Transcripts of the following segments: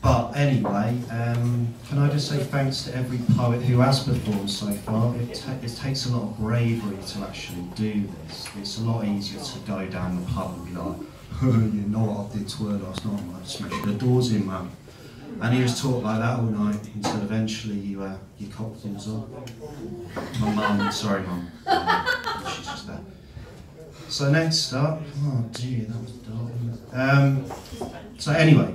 But anyway, can I just say thanks to every poet who has performed so far. It takes a lot of bravery to actually do this. It's a lot easier to go down the pub and be like, you know what I did to her last night, I smashed the doors in, man. And he was taught like that all night until eventually you cock things up. My mum, sorry mum, she's just there. So next up, oh dear, that was dark. So anyway,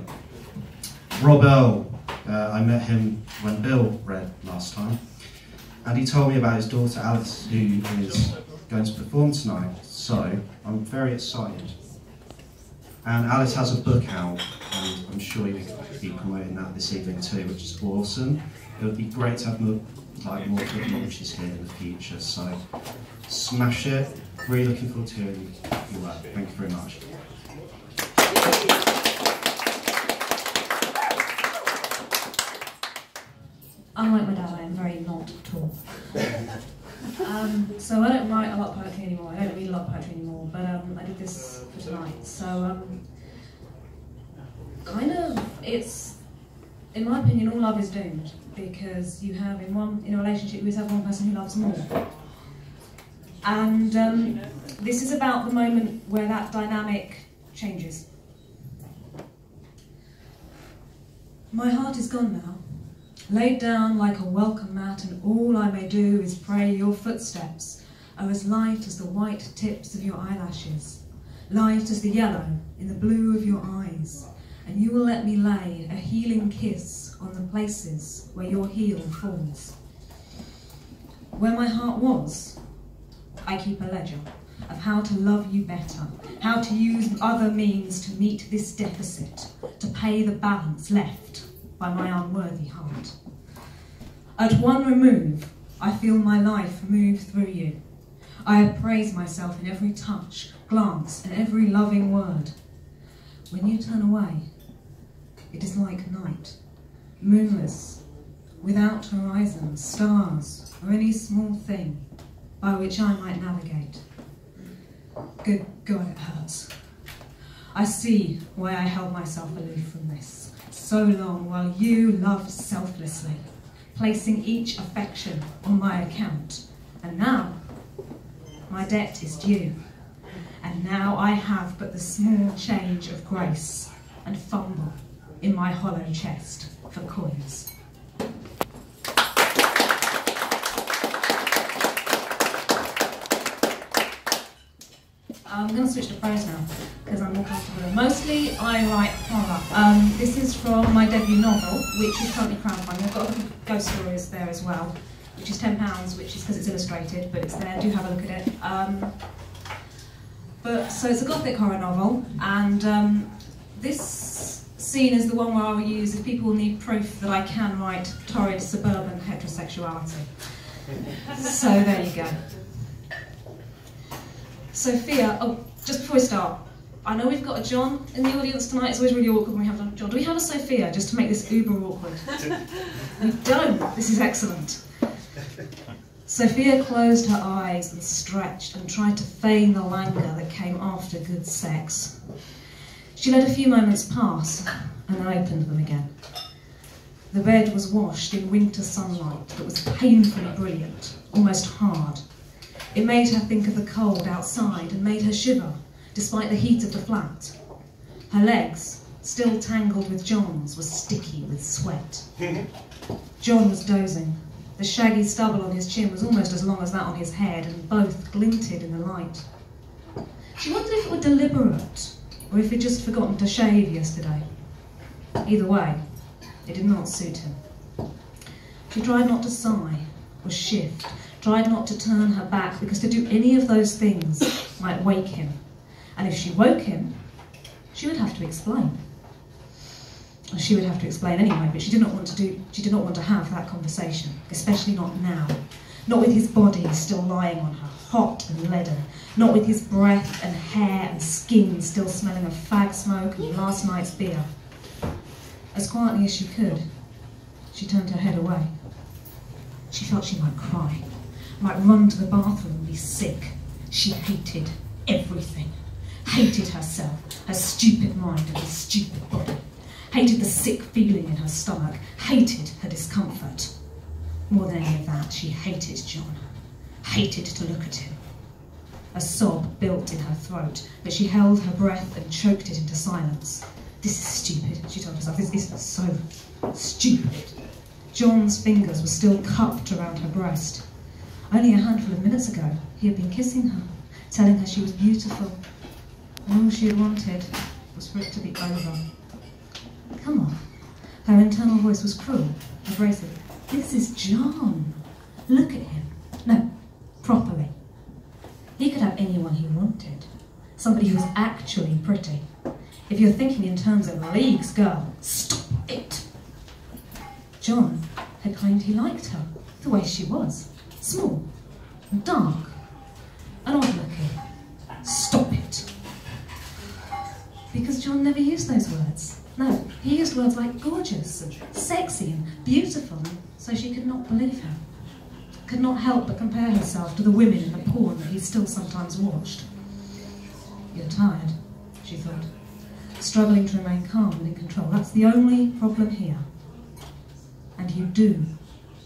Rob Earl, I met him when Bill read last time, and he told me about his daughter Alys, who is going to perform tonight, so I'm very excited. And Alys has a book out, and I'm sure you'll be promoting that this evening too, which is awesome. It would be great to have more book launches here in the future, so smash it. Really looking forward to hearing your work. Thank you very much. Unlike my dad, I am very not tall. So I don't write a lot of poetry anymore. I don't read a lot of poetry anymore, but I did this for tonight. So kind of, it's, in my opinion, all love is doomed, because you have in a relationship you always have one person who loves more. And this is about the moment where that dynamic changes. My heart is gone now, laid down like a welcome mat, and all I may do is pray your footsteps are as light as the white tips of your eyelashes, light as the yellow in the blue of your eyes, and you will let me lay a healing kiss on the places where your heel falls. Where my heart was, I keep a ledger of how to love you better, how to use other means to meet this deficit, to pay the balance left by my unworthy heart. At one remove, I feel my life move through you. I appraise myself in every touch, glance, and every loving word. When you turn away, it is like night, moonless, without horizon, stars, or any small thing by which I might navigate. Good God, it hurts. I see why I held myself aloof from this so long, while you loved selflessly, placing each affection on my account. And now, my debt is due. And now I have but the small change of grace, and fumble in my hollow chest for coins. I'm going to switch to prose now, because I'm more comfortable. Mostly I write horror. This is from my debut novel, which is currently crowdfunding. I've got a ghost stories there as well, which is £10, which is because it's illustrated, but it's there, do have a look at it. So it's a gothic horror novel, and this scene is the one where I will use if people need proof that I can write torrid suburban heterosexuality. So there you go. Sophia, oh, just before we start, I know we've got a John in the audience tonight. It's always really awkward when we have a John. Do we have a Sophia, just to make this uber awkward? We don't. This is excellent. Sophia closed her eyes and stretched and tried to feign the languor that came after good sex. She let a few moments pass and then opened them again. The bed was washed in winter sunlight that was painfully brilliant, almost hard. It made her think of the cold outside and made her shiver, despite the heat of the flat. Her legs, still tangled with John's, were sticky with sweat. John was dozing. The shaggy stubble on his chin was almost as long as that on his head, and both glinted in the light. She wondered if it were deliberate, or if he'd just forgotten to shave yesterday. Either way, it did not suit him. She tried not to sigh or shift, tried not to turn her back, because to do any of those things might wake him. And if she woke him, she would have to explain. Well, she would have to explain anyway, but she did not want to have that conversation, especially not now. Not with his body still lying on her, hot and leaden. Not with his breath and hair and skin still smelling of fag smoke and last night's beer. As quietly as she could, she turned her head away. She felt she might cry, might run to the bathroom and be sick. She hated everything. Hated herself, her stupid mind and her stupid body. hated the sick feeling in her stomach, hated her discomfort. More than any of that, she hated John, hated to look at him. A sob built in her throat, but she held her breath and choked it into silence. This is stupid, she told herself. This is so stupid. John's fingers were still cupped around her breast. Only a handful of minutes ago, he had been kissing her, telling her she was beautiful. And all she had wanted was for it to be over. Come on. Her internal voice was cruel, abrasive. This is John. Look at him. No, properly. He could have anyone he wanted. Somebody who was actually pretty. If you're thinking in terms of leagues, girl, stop it. John had claimed he liked her, the way she was. Small and dark and odd-looking. Stop it. Because John never used those words. No, he used words like gorgeous and sexy and beautiful, and so she could not believe him. Could not help but compare herself to the women in the porn that he still sometimes watched. You're tired, she thought, struggling to remain calm and in control. That's the only problem here. And you do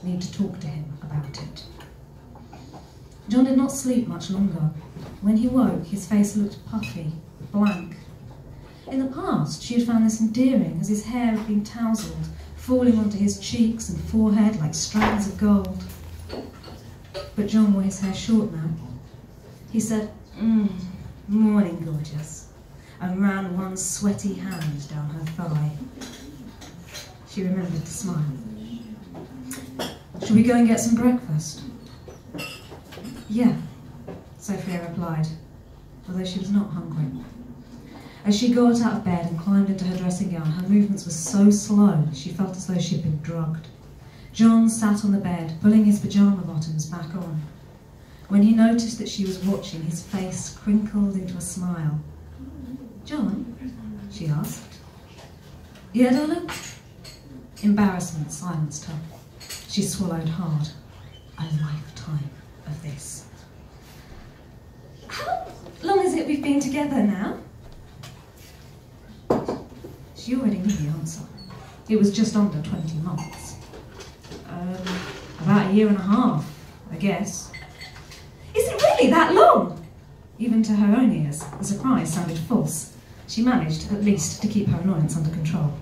need to talk to him about it. John did not sleep much longer. When he woke, his face looked puffy, blank. In the past, she had found this endearing, as his hair had been tousled, falling onto his cheeks and forehead like strands of gold. But John wore his hair short now. He said, morning, gorgeous, and ran one sweaty hand down her thigh. She remembered to smile. Shall we go and get some breakfast? Yeah, Sophia replied, although she was not hungry. As she got out of bed and climbed into her dressing gown, her movements were so slow she felt as though she had been drugged. John sat on the bed, pulling his pyjama bottoms back on. When he noticed that she was watching, his face crinkled into a smile. John? She asked. Yeah, darling? Embarrassment silenced her. She swallowed hard. A lifetime of this. How long is it we've been together now? She already knew the answer. It was just under 20 months. About a year and a half, I guess. Is it really that long? Even to her own ears, the surprise sounded false. She managed, at least, to keep her annoyance under control.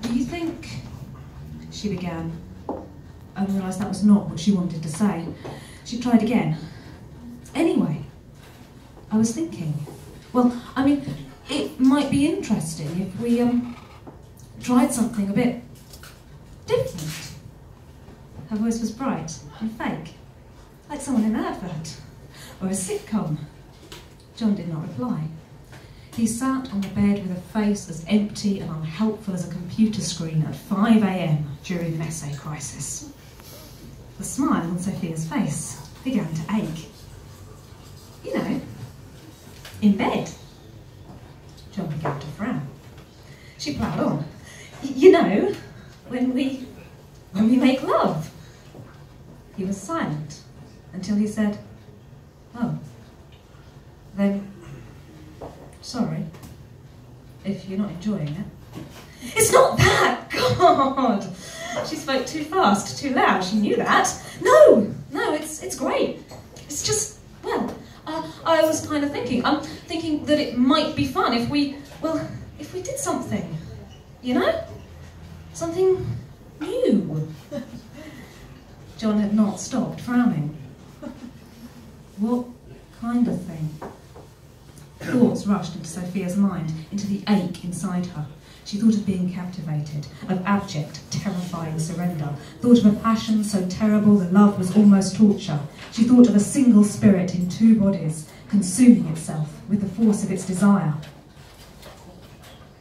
Do you think... she began, and realised that was not what she wanted to say. She tried again. Anyway, I was thinking, well, I mean, it might be interesting if we tried something a bit different. Her voice was bright and fake, like someone in an advert or a sitcom. John did not reply. He sat on the bed with a face as empty and unhelpful as a computer screen at 5 AM during an essay crisis. The smile on Sophia's face began to ache. You know, in bed. John began to frown. She ploughed on. You know, when we make love. He was silent until he said, oh, then, sorry, if you're not enjoying it. It's not that! God! She spoke too fast, too loud. She knew that. No, it's great. It's just, well, I was kind of thinking. I'm thinking that it might be fun if we did something, you know? Something new. John had not stopped frowning. What kind of thing? Thoughts rushed into Sophia's mind, into the ache inside her. She thought of being captivated, of abject, terrifying surrender. Thought of a passion so terrible the love was almost torture. She thought of a single spirit in two bodies, consuming itself with the force of its desire.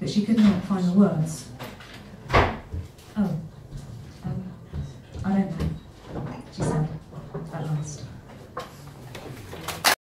But she could not find the words